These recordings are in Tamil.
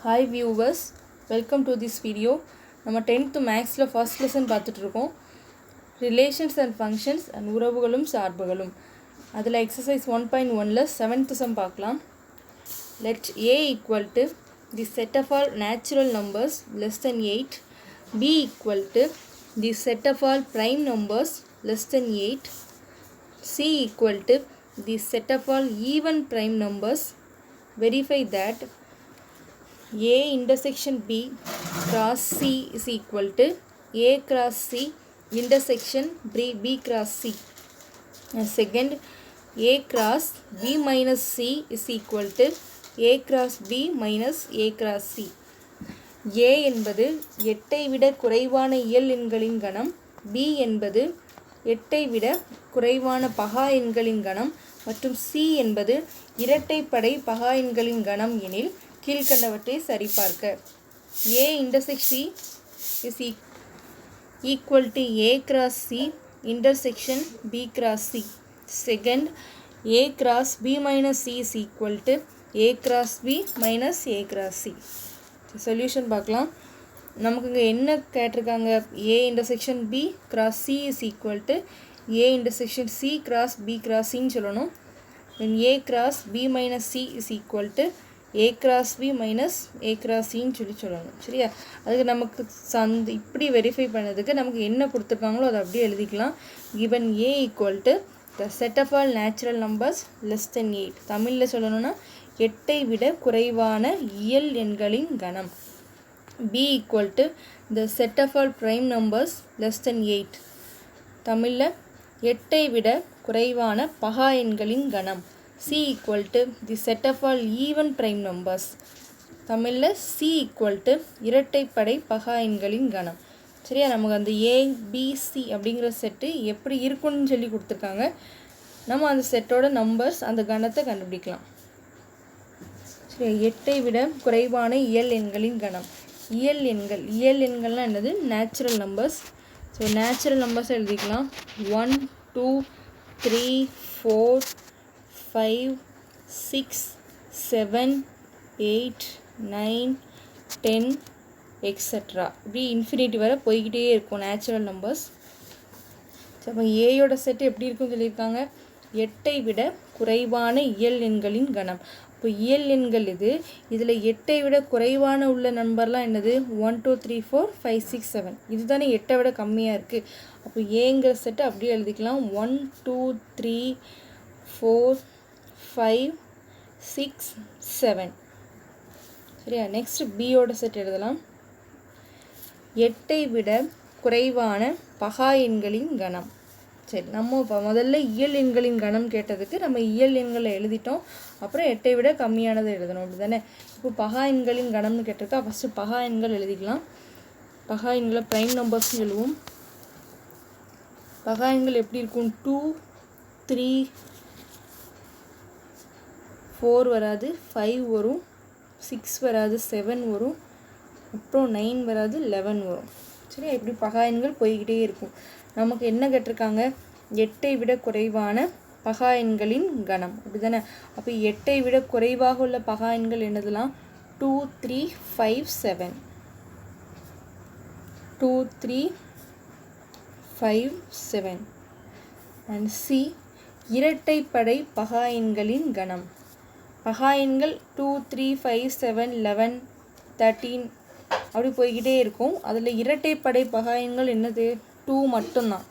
Hi viewers, welcome to this video. நம்ம 10th மேக்ஸில் ஃபர்ஸ்ட் லெசன் பார்த்துட்ருக்கோம். ரிலேஷன்ஸ் அண்ட் ஃபங்க்ஷன்ஸ் அண்ட் உறவுகளும் சார்புகளும். அதில் எக்ஸசைஸ் 1.1ல் 7th சம் பார்க்கலாம். Let a equal to the set of all natural numbers less than 8, b equal to the set of all prime numbers less than 8, c equal to the set of all even prime numbers. Verify that A intersection B cross C is equal to A cross C intersection B cross C. And second, A cross B minus C is equal to A cross B minus A cross C. A என்பது 8ஐ விட குறைவான இயல் எண்களின் கணம், B என்பது 8ஐ விட குறைவான பகா எண்களின் கணம் மற்றும் C என்பது இரட்டைப்படை பகா எண்களின் கணம் எனில் கீழ்கண்டவற்றை சரிபார்க்க. A intersection C is equal to A cross C intersection B cross C. Second, A cross B minus C is equal to A cross B minus A cross C. Solution பார்க்கலாம். நமக்கு இங்கே என்ன கேட்டிருக்காங்க? A intersection B cross C is equal to A intersection C cross B cross C சொல்லணும். Then A cross B minus C is equal to A cross B minus A cross C சொல்லணும். சரியா? அதுக்கு நமக்கு இப்படி வெரிஃபை பண்ணதுக்கு நமக்கு என்ன கொடுத்துருக்காங்களோ அதை அப்படியே எழுதிக்கலாம். given A equal to the set of all natural numbers less than 8. தமிழில் சொல்லணும்னா 8ஐ விட குறைவான இயல் எண்களின் கணம். B equal to the set of all prime numbers less than 8. தமிழில் 8ஐ விட குறைவான பகா எண்களின் கணம். C equal to the set of all even prime numbers. தமிழில் C equal to இரட்டைப்படை பகா எண்களின் கணம். சரியா? நமக்கு அந்த ABC அப்படிங்கிற செட்டு எப்படி இருக்குன்னு சொல்லி கொடுத்துருக்காங்க. நம்ம அந்த செட்டோட நம்பர்ஸ் அந்த கணத்தை கண்டுபிடிக்கலாம். சரி, 8ஐ விட குறைவான இயல் எண்களின் கணம். இயல் எண்கள்லாம் என்னது? Natural numbers. So natural numbers எழுதிக்கலாம். 1 2 3 4 5 6 7 8 9 10 எக்ஸட்ரா. இப்படி இன்ஃபினிட்டி வரை போய்கிட்டே இருக்கும் நேச்சுரல் நம்பர்ஸ். அப்போ ஏயோட செட் எப்படி இருக்குன்னு சொல்லியிருக்காங்க? 8ஐ விட குறைவான இயல் எண்களின் கணம். இப்போ இயல் எண்கள் இதில் 8ஐ விட குறைவான உள்ள நம்பர்லாம் என்னது? 1 2 3 4 5 6 7. இது தானே 8ஐ விட கம்மியாக இருக்குது. அப்போ ஏங்கிற செட்டை அப்படியே எழுதிக்கலாம். 1 2 3 4 5 6 7. சரியா? நெக்ஸ்ட் பியோட செட் எழுதலாம். 8ஐ விட குறைவான பகா எண்களின் கணம். சரி, நம்ம இப்போ முதல்ல இயல் எண்களின் கணம் கேட்டதுக்கு நம்ம இயல் எண்களை எழுதிட்டோம். அப்புறம் 8ஐ விட கம்மியானதை எழுதணும். அப்படி தானே? இப்போ பகா எண்களின் கணம்னு கேட்டிருக்கா. ஃபஸ்ட்டு பகா எண்கள் எழுதிக்கலாம். பகா எண்களை ப்ரைம் நம்பர்ஸ்னு எழுதுவோம். பகா எண்கள் எப்படி இருக்கும்? 2 3 4 வராது, 5 வரும், 6 வராது, 7 வரும், அப்புறம் 9 வராது, 11 வரும். சரி, இப்படி பகா எண்கள் போய்கிட்டே இருக்கும். நமக்கு என்ன கேட்டிருக்காங்க? 8ஐ விட குறைவான பகா எண்களின் கணம். அப்படி தானே? அப்போ 8ஐ விட குறைவாக உள்ள பகா எண்கள் என்னதுலாம்? 2 3 5 7. 2 3 5 7. அண்ட் சி இரட்டைப்படை பகா எண்களின் கணம். பகா எண்கள் 2 3 5 7 11 13 அப்படி போய்கிட்டே இருக்கும். அதில் இரட்டைப்படை பகா எண்கள் என்னது? 2 மட்டும்தான்.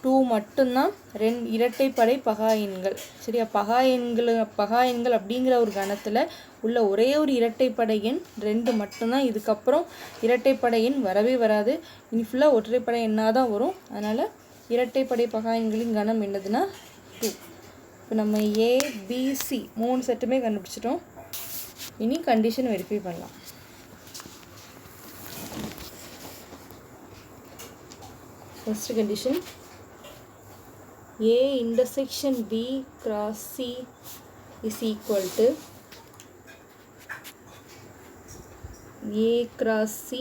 2 மட்டும்தான் இரட்டைப்படை பகா எண்கள். சரியா? பகா எண்கள் அப்படிங்கிற ஒரு கணத்தில் உள்ள ஒரே ஒரு இரட்டைப்படை எண் 2 மட்டும்தான். இதுக்கப்புறம் இரட்டைப்படை எண் வரவே வராது. இனி ஃபுல்லாக ஒற்றைப்படை எண்ணாக தான் வரும். அதனால் இரட்டைப்படை பகா எண்களின் கணம் என்னதுன்னா 2. இப்போ நம்ம ABC 3 செட்டுமே கண்டுபிடிச்சிட்டோம். இனி கண்டிஷன் வெரிஃபை பண்ணலாம். First condition, A intersection B cross C is equal to A cross C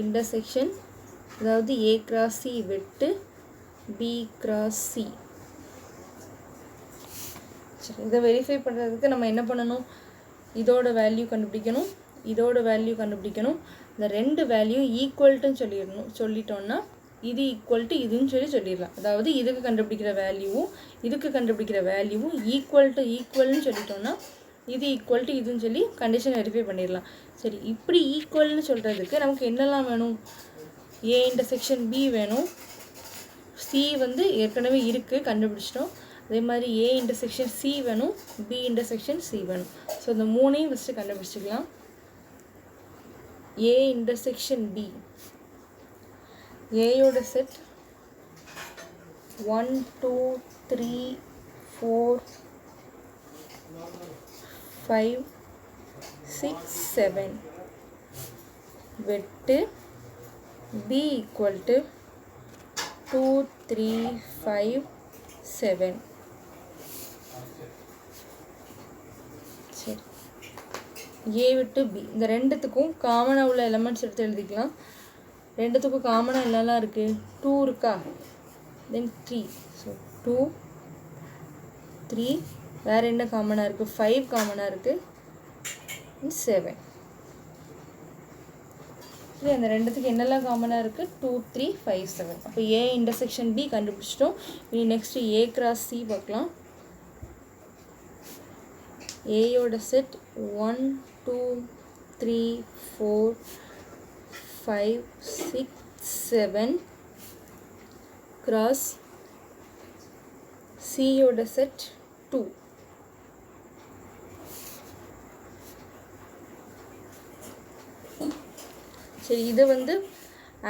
intersection, அதாவது A cross C வெட்டு B cross C. சரி, இதை வெரிஃபை பண்ணுறதுக்கு நம்ம என்ன பண்ணணும்? இதோட வேல்யூ கண்டுபிடிக்கணும், இதோட வேல்யூ கண்டுபிடிக்கணும். இந்த ரெண்டு வேல்யூ ஈக்குவல்ட்டுன்னு சொல்லிட்டோம்னா இது ஈக்குவல் டு இதுன்னு சொல்லிடலாம். அதாவது இதுக்கு கண்டுபிடிக்கிற வேல்யூவும் இதுக்கு கண்டுபிடிக்கிற வேல்யூவும் ஈக்குவல்னு சொல்லிட்டோம்னா இது ஈக்குவல் டு இதுன்னு சொல்லி கண்டிஷன் வெரிஃபை பண்ணிடலாம். சரி, இப்படி ஈக்குவல்னு சொல்கிறதுக்கு நமக்கு என்னெல்லாம் வேணும்? ஏ இன்டர்செக்ஷன் பி வேணும். சி வந்து ஏற்கனவே இருக்குது, கண்டுபிடிச்சிட்டோம். அதே மாதிரி ஏ இன்டர்செக்ஷன் சி வேணும், பி இன்டர்செக்ஷன் சி வேணும். ஸோ இந்த மூணையும் ஃபஸ்ட்டு கண்டுபிடிச்சிக்கலாம். ஏ இன்டர்செக்ஷன் பி, ஏயோட செட் 1 2 3 4 5 6 7 வெட்டு b equal to 2 3 5 7. சரி, a விட்டு b இந்த ரெண்டுத்துக்கும் காமனாக உள்ள எலமெண்ட்ஸ் எடுத்து எழுதிக்கலாம். ரெண்டுத்துக்கும் காமனாக என்னெல்லாம் இருக்குது? 2 இருக்கா, தென் 3. ஸோ 2 3, வேறு என்ன காமனாக இருக்குது? 5 காமனாக இருக்குது, 7. சரி, அந்த ரெண்டுத்துக்கு என்னெல்லாம் காமனாக இருக்குது? 2 3 5 7. அப்போ ஏ இன்டர்செக்ஷன் பி கண்டுபிடிச்சிட்டோம். இனி நெக்ஸ்ட்டு ஏ கிராஸ் சி பார்க்கலாம். ஏயோட செட் 1 2 3 4 5 6 7 கிராஸ் சியோட செட் 2. சரி, இது வந்து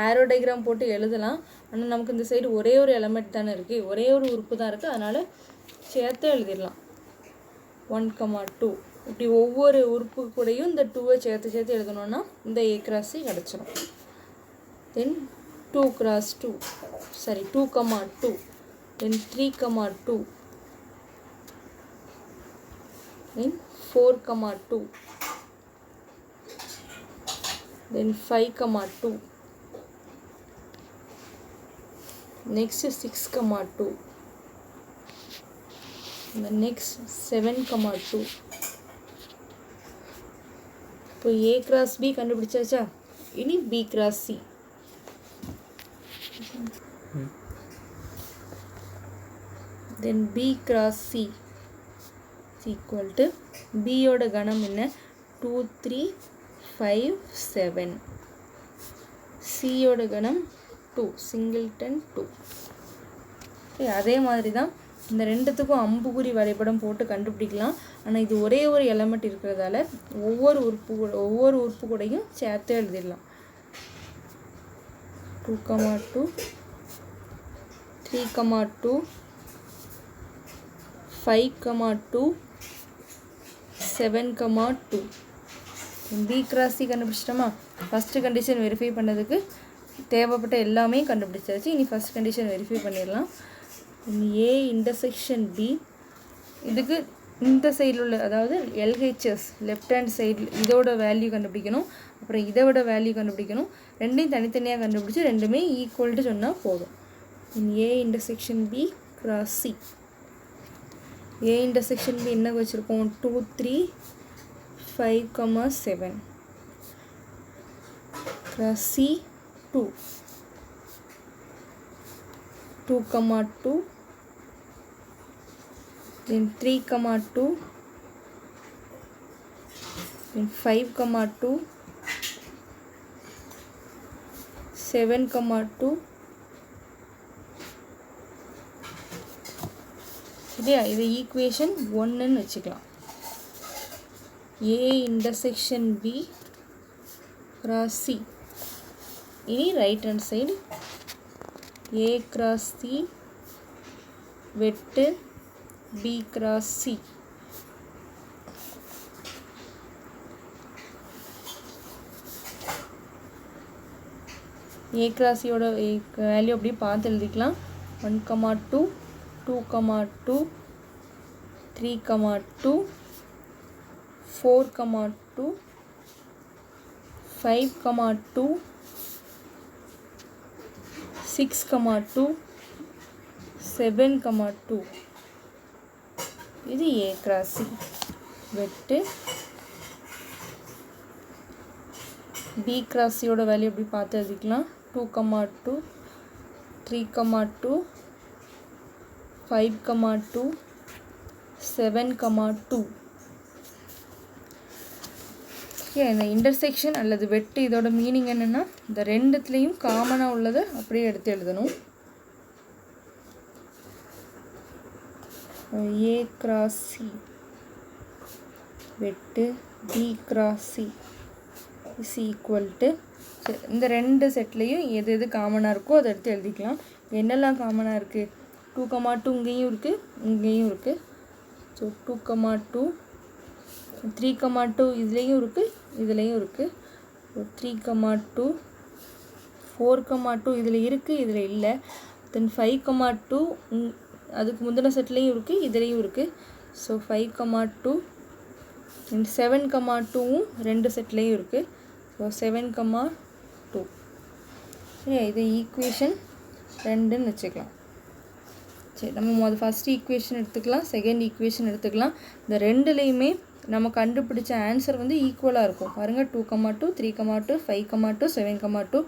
ஆரோ டயக்ராம் போட்டு எழுதலாம். ஆனால் நமக்கு இந்த சைடு ஒரே ஒரு எலமெண்ட் தானே இருக்குது, ஒரே ஒரு உறுப்பு தான் இருக்குது, அதனால் சேர்த்து எழுதிடலாம். 1 2 இப்படி ஒவ்வொரு உறுப்பு கூடயும் இந்த 2வை சேர்த்து எழுதணும்னா இந்த ஏ கிராஸ் சி கிடச்சிரும். தென் 2 cross 2, sorry 2 2, then 3 2, then 4 2, then 5 2, next 6 2, the next 7 2. இப்போ A cross B கண்டுபிடிச்சாச்சா? இனி B cross C. then B cross C is equal to B ஓட கணம் என்ன? 2 3 5 7. C ஓட கணம் 2, singleton 2. அதே மாதிரி தான் இந்த ரெண்டுத்துக்கும் அம்புக்குறி வரைபடம் போட்டு கண்டுபிடிக்கலாம். ஆனால் இது ஒரே ஒரு எலமெண்ட் இருக்கிறதால ஒவ்வொரு உறுப்பு கூடயும் சேர்த்து எழுதிடலாம். 2 2, 3 2, 5 2, 7 2. B cross C கண்டுபிடிச்சிட்டோமா? ஃபஸ்ட்டு கண்டிஷன் வெரிஃபை பண்ணதுக்கு தேவைப்பட்ட எல்லாமே கண்டுபிடிச்சாச்சு. இனி ஃபஸ்ட் கண்டிஷன் வெரிஃபை பண்ணிடலாம். A இன்டர்செக்ஷன் B, இதுக்கு இந்த சைடில் உள்ள அதாவது LHS லெஃப்ட் ஹேண்ட் சைடில் இதோட வேல்யூ கண்டுபிடிக்கணும், அப்புறம் இதோட வேல்யூ கண்டுபிடிக்கணும். ரெண்டையும் தனித்தனியாக கண்டுபிடிச்சி ரெண்டுமே ஈக்குவல்ட்டு சொன்னால் போதும். A intersection B cross C. A intersection B என்ன வச்சுருக்கோம்? 2 3 5 7 cross C 2 2 2, then 3 2, then 5 2, 7 2. சரியா? இது ஈக்குவேஷன் 1ன்னு வச்சுக்கலாம். A intersection B cross C. இனி right hand side A cross C வெட்டு B cross C. A cross C ஓட வேல்யூ அப்படியே பார்த்து எழுதிக்கலாம். 1 2, 2 2, 3 2, 4 2, 5 2, 6 2, 7 2. இது A cross C வெட்டு பி கிராஸ் சியோட வேல்யூ எப்படி பார்த்து எழுதிக்கலாம். 2, 2, 3, 2, 5, 2, 7, 2. ஓகே, இந்த இன்டர்செக்ஷன் அல்லது வெட்டு இதோட மீனிங் என்னென்னா இந்த ரெண்டுத்துலேயும் காமனாக உள்ளதை அப்படியே எடுத்து எழுதணும். ஏ கிராஸ் சி வெட்டு B cross C is equal to, இந்த ரெண்டு செட்லேயும் எது எது காமனாக இருக்கோ அதை எடுத்து எழுதிக்கலாம். என்னெல்லாம் காமனாக இருக்குது? 2, 2 இங்கேயும் இருக்குது, இங்கேயும் இருக்குது. ஸோ 2, 2, 3, 2 இதுலேயும் இருக்குது, இதுலேயும் இருக்குது. 3, 2, 4, 2 இதில் இருக்குது, இதில் இல்லை. தென் 5, 2 அதுக்கு முந்தின செட்லேயும் இருக்குது, இதுலேயும் இருக்குது. ஸோ 5, 2 அண்ட் 7, 2வும் ரெண்டு செட்லேயும் இருக்குது. ஸோ 7, 2. சரி, இது ஈக்குவேஷன் 2ன்னு வச்சுக்கலாம். சரி, நம்ம ஃபஸ்ட் ஈக்குவேஷன் எடுத்துக்கலாம், செகண்ட் ஈக்குவேஷன் எடுத்துக்கலாம். இந்த ரெண்டுலேயுமே நம்ம கண்டுபிடிச்ச ஆன்சர் வந்து ஈக்குவலாக இருக்கும். பாருங்கள், 2, 2, 3, 2, 5, 2, 7, 2,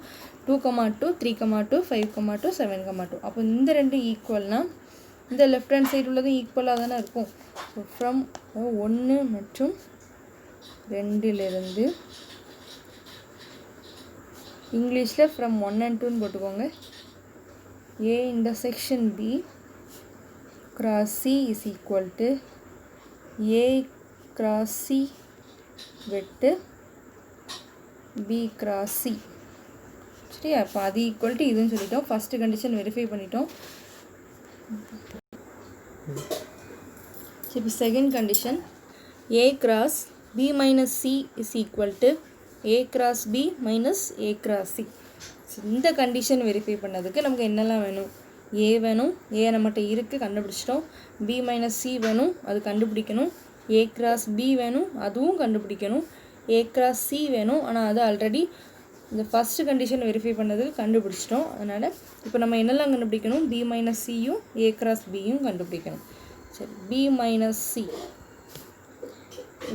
2, 2, 3, 2, 5, 2, 7, 2. அப்போ இந்த ரெண்டும் ஈக்குவல்னால் இந்த லெஃப்ட் ஹேண்ட் சைடு உள்ளதும் ஈக்குவலாக தானே இருக்கும். ஸோ ஃப்ரம் 1 மற்றும் 2லிருந்து இங்கிலீஷில் ஃப்ரம் 1 and 2ன்னு போட்டுக்கோங்க. A intersection B cross C is equal to A cross C வெட்டு பி கிராஸ் சி. சரியா, அப்போ அது ஈக்குவல் டு இதுன்னு சொல்லிட்டோம். ஃபஸ்ட்டு கண்டிஷன் வெரிஃபை பண்ணிட்டோம். இப்போ second condition A cross B minus C is equal to A cross B minus A cross C. இந்த கண்டிஷன் வெரிஃபை பண்ணதுக்கு நமக்கு என்னெல்லாம் வேணும்? ஏ வேணும், ஏ நம்மகிட்ட இருக்குது, கண்டுபிடிச்சிட்டோம். பி மைனஸ் சி வேணும், அது கண்டுபிடிக்கணும். ஏ கிராஸ் பி வேணும், அதுவும் கண்டுபிடிக்கணும். ஏ கிராஸ் சி வேணும், ஆனால் அது ஆல்ரெடி இந்த ஃபஸ்ட்டு கண்டிஷன் வெரிஃபை பண்ணதுக்கு கண்டுபிடிச்சிட்டோம். அதனால் இப்போ நம்ம என்னெல்லாம் கண்டுபிடிக்கணும்? பி மைனஸ் சியும் ஏ கிராஸ் பியும் கண்டுபிடிக்கணும். சரி, பி மைனஸ் சி,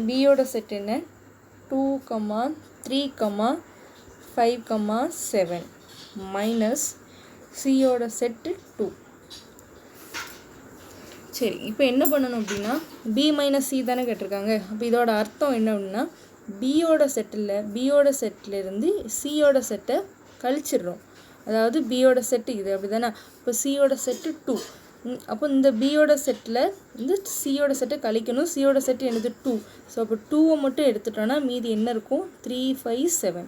பியோட செட் என்ன? 2, 3, 5, 7 மைனஸ் சியோட செட்டு 2. சரி, இப்போ என்ன பண்ணணும் அப்படின்னா பி மைனஸ் சி தானே கேட்டிருக்காங்க. அப்போ இதோட அர்த்தம் என்ன அப்படின்னா பியோட செட்டிலேருந்து சியோட செட்டை கழிச்சிடுறோம். அதாவது பியோட செட்டு இது அப்படி தானே. இப்போ சியோட செட்டு 2. அப்போ இந்த பியோட செட்டில் வந்து சியோட செட்டை கழிக்கணும். சியோட செட்டு என்னது? 2. ஸோ அப்போ 2வை மட்டும் எடுத்துட்டோன்னா மீதி என்ன இருக்கும்? 3, 5, 7.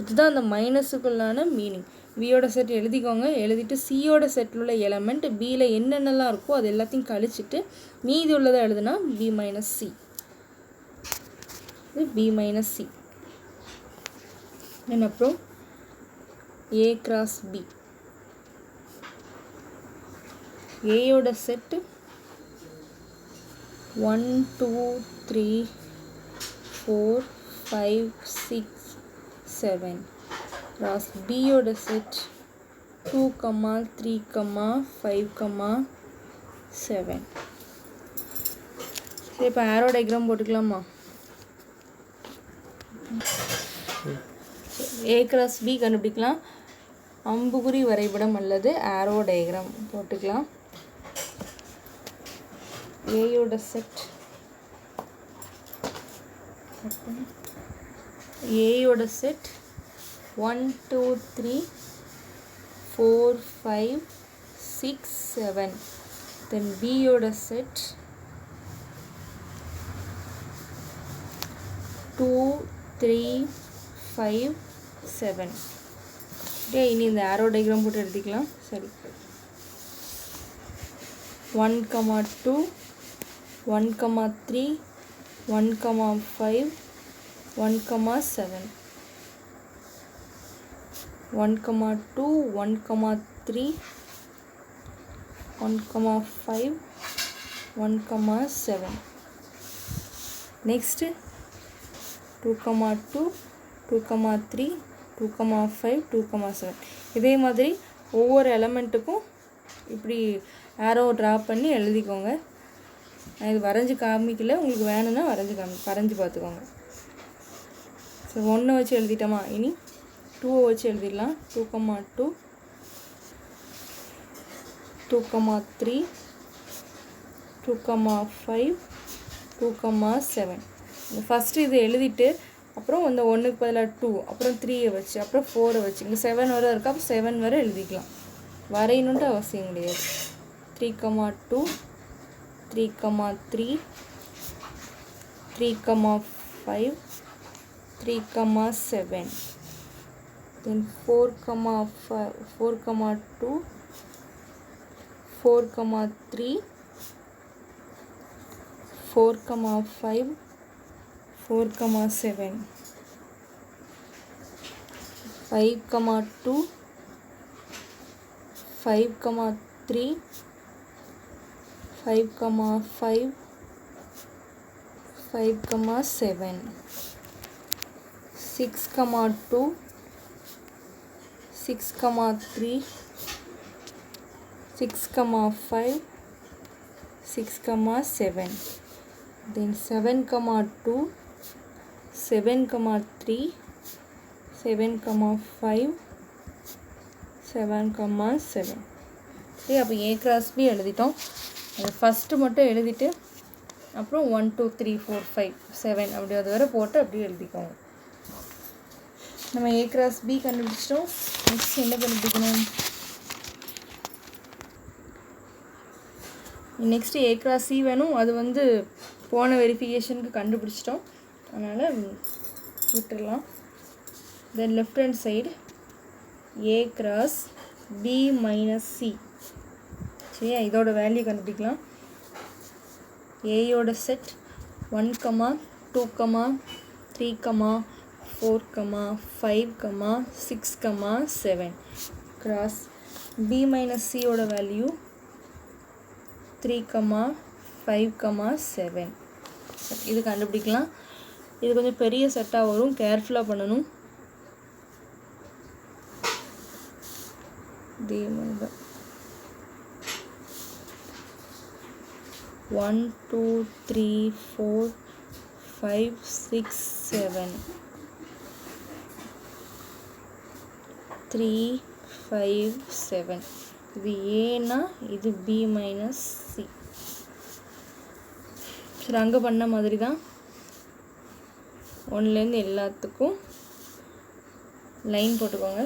இதுதான் அந்த மைனஸுக்குள்ளான மீனிங். பியோட செட் எழுதிக்கோங்க. எழுதிட்டு சியோட செட்டில் உள்ள எலமெண்ட் பியில் என்னென்னலாம் இருக்கோ அது எல்லாத்தையும் கழிச்சிட்டு மீதி உள்ளதை எழுதுனா பி மைனஸ் சி. இது பி மைனஸ் சி. தென் அப்புறம் ஏ கிராஸ் பி, ஏயோட செட்டு 1, 2, 3, 4, 5, 6, 7 கிராஸ் பியோட செட் 2, 3, 5, 7. சரி, இப்போ ஆரோ டயக்ராம் போட்டுக்கலாமா? ஏ கிராஸ் பி கண்டுபிடிக்கலாம். அம்புகுறி வரைபடம் அல்லது ஆரோ டயக்ராம் போட்டுக்கலாம். ஏயோட செட் ஏயோட செட் 1, 2, 3, 4, 5, 6, 7. தென் பியோட செட் 2, 3, 5, 7. இனி இந்த ஆரோ டயக்ராம் போட்டு எடுத்துக்கலாம். சரி, 1, 2, 1, 3, 1, 5, 1, 7. 1, 2, 1, 3, 1, 5, 1, 7. Next 2, 2, 2, 3, 2, 5, 2, 7. இதே மாதிரி ஒவ்வொரு எலமெண்ட்டுக்கும் இப்படி ஆரோ ட்ரா பண்ணி எழுதிக்கோங்க. நான் இது வரைஞ்சி காமிக்கல, உங்களுக்கு வேணும்னா வரைஞ்சி பார்த்துக்கோங்க. ஸோ 1 வச்சு எழுதிட்டோமா, இனி 2 வச்சு எழுதிடலாம். 2,2 2,3 2,5 2,7. இந்த ஃபஸ்ட்டு இது எழுதிட்டு அப்புறம் இந்த 1க்கு பதிலாக 2, அப்புறம் 3 வச்சு, அப்புறம் 4 வச்சு, இங்கே 7 வரை இருக்குது, அப்போ 7 வரை எழுதிக்கலாம். வரையணுன்ட்டு அவசியம் கிடையாது. 3,2 3,3 3,5 3,7. then 4,2 4,3 4,5 4,7 5,2 5,3 5,5 5,7 6,2 6,3 6,5 6,7. then 7,2 7,3 7,5 7,7. சரி, அப்போ A cross B எழுதிட்டோம். அது ஃபஸ்ட்டு மட்டும் எழுதிட்டு அப்புறம் 1 2 3 4 5 7 அப்படி அது வரை போட்டு அப்படியே எழுதிக்கோங்க. நம்ம A cross B கண்டுபிடிச்சிட்டோம். நெக்ஸ்ட் என்ன கண்டுபிடிக்கணும்? நெக்ஸ்ட்டு A cross C வேணும். அது போன வெரிஃபிகேஷனுக்கு கண்டுபிடிச்சிட்டோம், அதனால் விட்டுடலாம். தென் left hand side A cross B minus C. சரியா, இதோட வேல்யூ கண்டுபிடிக்கலாம். ஏயோட set 1, 2, 3, 4, 5, 6, 7 cross B minus C ஓட வேல்யூ 3, 5, 7. இது கண்டுபிடிக்கலாம். இது கொஞ்சம் பெரிய செட்டாக வரும், கேர்ஃபுல்லாக பண்ணணும். இதே மாதிரி தான் 1 2 3 4 5 6 7 3 5 7. இது ஏன்னா இது B minus C. சரி, அங்கே பண்ண மாதிரி தான் 1லேருந்து எல்லாத்துக்கும் லைன் போட்டுக்கோங்க.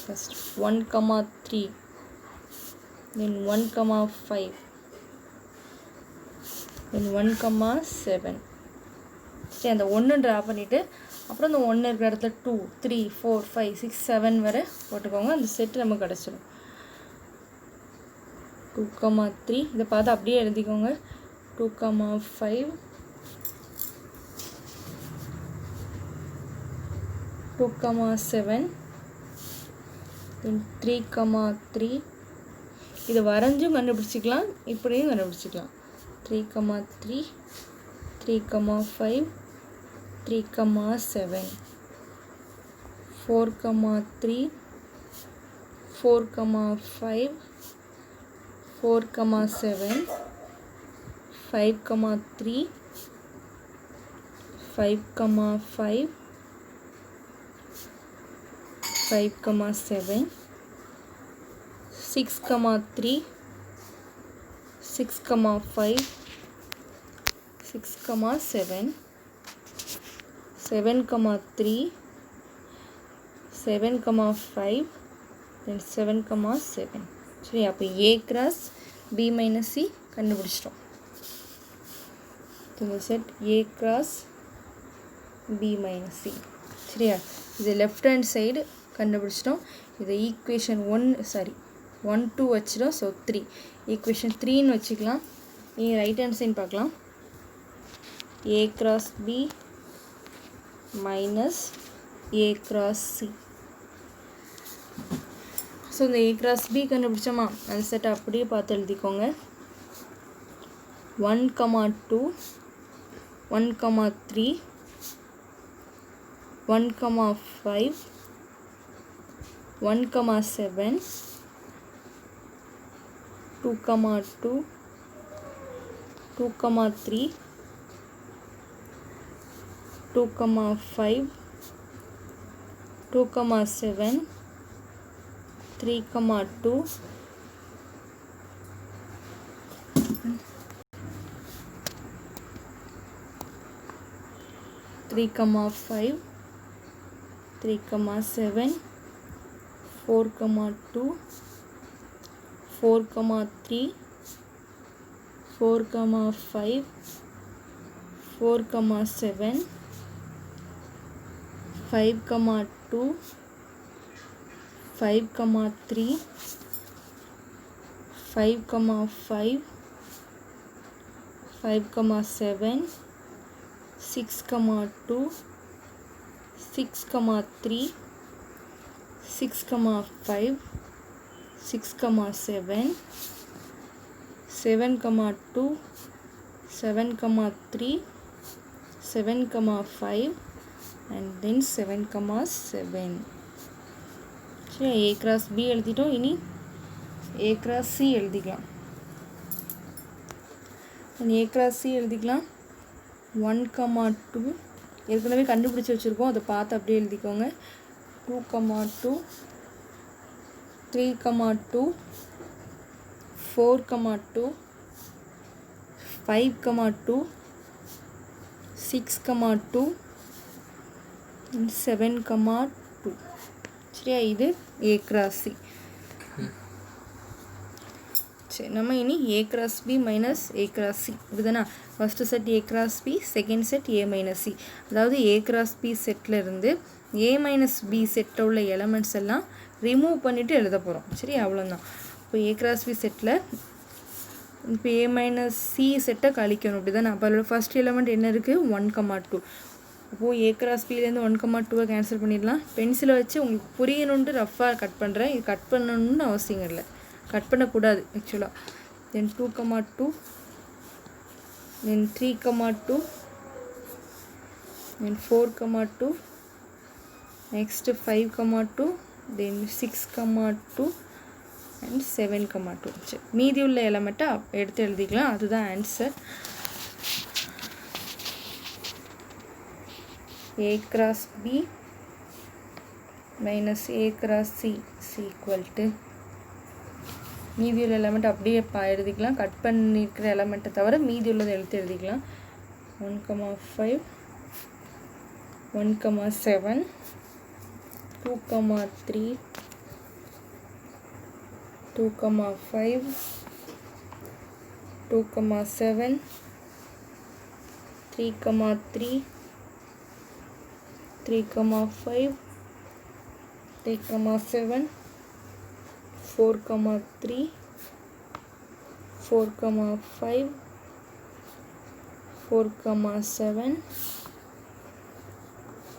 First 1, 3 then 1, 5 then 1, 7. சரி, அந்த 1 ட்ரா பண்ணிவிட்டு அப்புறம் அந்த 1 இருக்கிற இடத்துல 2 3 4 5 6 7 வரை போட்டுக்கோங்க. அந்த செட்டு நமக்கு கிடச்சிடும். 2, 3 இதை பார்த்து அப்படியே எழுதிக்கோங்க. 2, 5 2, 7 then 3, 3 இதை வரைஞ்சும் கண்டுபிடிச்சிக்கலாம், இப்படியும் கண்டுபிடிச்சிக்கலாம். 3, 3 3, 5 3, 7 4, 3 4, 5 4, 7 5, 3 5, 5 5, 7 6, 3 6, 5 6, 7 7, 3 7, 5 then 7, 7. சரி, அப்போ A cross B minus C கண்டுபிடிச்சிட்டோம். இந்த set A cross B minus C. சரியா, இது லெஃப்ட் ஹேண்ட் சைடு கண்டுபிடிச்சிட்டோம். இது ஈக்குவேஷன் 1 2 வச்சிடும். ஸோ 3 ஈக்குவேஷன் 3ன்னு வச்சுக்கலாம். நீங்கள் ரைட் ஹேண்ட் சைடு பார்க்கலாம். A cross B minus A cross C. So இந்த A cross B கண்டுபிடிச்சோமா, அந்த செட்டை அப்படியே பார்த்து எழுதிக்கோங்க. 1, 2 1, 3 1, 5 1, 7 2, 2, 3, 2, 5, 2, 7, 3, 2, 3, 5, 3, 7, 4, 2, 4, 3, 4, 5, 4, 7, 5, 2, 5, 3, 5, 5, 5, 7, 6, 2, 6, 3, 6, 5, 6, 7, 7, 2, 7, 3, 7, 5 and then 7, 7. சரி, A cross B எழுதிட்டோம். இனி A cross C எழுதிக்கலாம். A cross C எழுதிக்கலாம். 1, 2 ஏற்கனவே கண்டுபிடிச்சி வச்சுருக்கோம், அதை பார்த்து அப்படியே எழுதிக்கோங்க. 2, 2, 3, 2, 4, 2, 5, 2, 6, 2, 7, 2. சரியா, இது A cross C. சரி, நம்ம இனி A cross B minus A cross C இதுதானா. First set A cross B, second set A minus C. அதாவது A cross B செட்டில் இருந்து A minus B செட்டில் உள்ள எலமெண்ட்ஸ் எல்லாம் ரிமூவ் பண்ணிவிட்டு எழுத போகிறோம். சரி, அவ்வளோதான். இப்போ A cross B செட்டில் இப்போ A minus C செட்டை கழிக்கணும், அப்படி தானே. அப்போ அதோட ஃபஸ்ட் எலமெண்ட் என்ன இருக்குது? 1, 2. அப்போது A cross Bலேருந்து 1, 2 கேன்சல் பண்ணிடலாம். பென்சிலை வச்சு உங்களுக்கு புரியணுன்ட்டு ரஃபாக கட் பண்ணுறேன். இது கட் பண்ணணுன்னு அவசியம் இல்லை, கட் பண்ணக்கூடாது ஆக்சுவலாக. தென் 2, 2, தென் 3, 2, தென் 4, 2, நெக்ஸ்ட்டு 5, 2, தென் 6, 2 அண்ட் 7, 2. சரி, மீதி உள்ள எலமெண்ட்டை எடுத்து எழுதிக்கலாம். அதுதான் answer. A cross B minus A cross C is equal to மீதி உள்ள எலமெண்ட் அப்படியே எழுதிக்கலாம். கட் பண்ணியிருக்கிற எலமெண்ட்டை தவிர மீதி உள்ளதை எழுதிக்கலாம். 1, 5, 1, 7, 2, 3, 2, 5, 2, 7, 3, 3, 3, 5, 3, 7, 4, 3, 4, 5, 4, 7,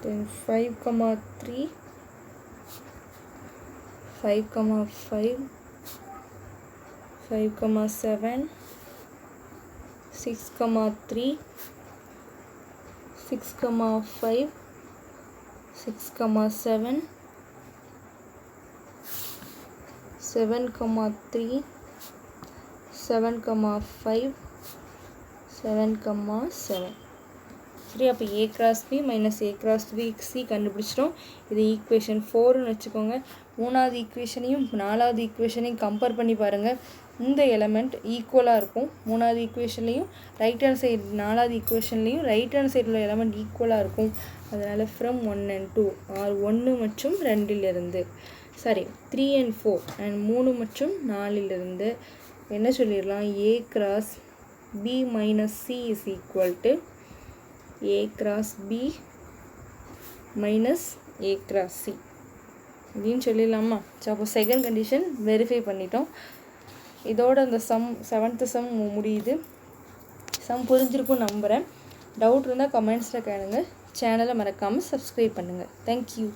then 5, 3, 5, 5, 5, 7, 6, 3, 6, 5, 6, 7, 7, 3, 7, 5, 7, 7. சரி, அப்போ A cross B minus A cross B C கண்டுபிடிச்சிட்டோம். இது ஈக்குவேஷன் 4ன்னு வச்சுக்கோங்க. மூணாவது ஈக்குவேஷனையும் நாலாவது ஈக்குவேஷனையும் கம்பேர் பண்ணி பாருங்கள். இந்த எலமெண்ட் ஈக்குவலாக இருக்கும். மூணாவது ஈக்குவேஷன்லேயும் ரைட் ஹேண்ட் சைடு, நாலாவது ஈக்குவேஷன்லேயும் ரைட் ஹேண்ட் சைடில் உள்ள எலமெண்ட் ஈக்குவலாக இருக்கும். அதனால் ஃப்ரம் 1 and 2 ஆர் 1 மற்றும் 2லிருந்து, சாரி 3 and 4 அண்ட் 3 மற்றும் 4லிருந்து என்ன சொல்லிடலாம்? A cross B minus C is equal to A cross B minus A cross C அப்படின்னு சொல்லிடலாமா? ஸோ அப்போ செகண்ட் கண்டிஷன் வெரிஃபை பண்ணிட்டோம். இதோட அந்த செவன்த்து சம் முடியுது. சம் புரிஞ்சிருக்கும் நம்புகிறேன். டவுட் இருந்தால் கமெண்ட்ஸில் கேளுங்க. சேனலை மறக்காமல் சப்ஸ்கிரைப் பண்ணுங்கள். தேங்க்யூ.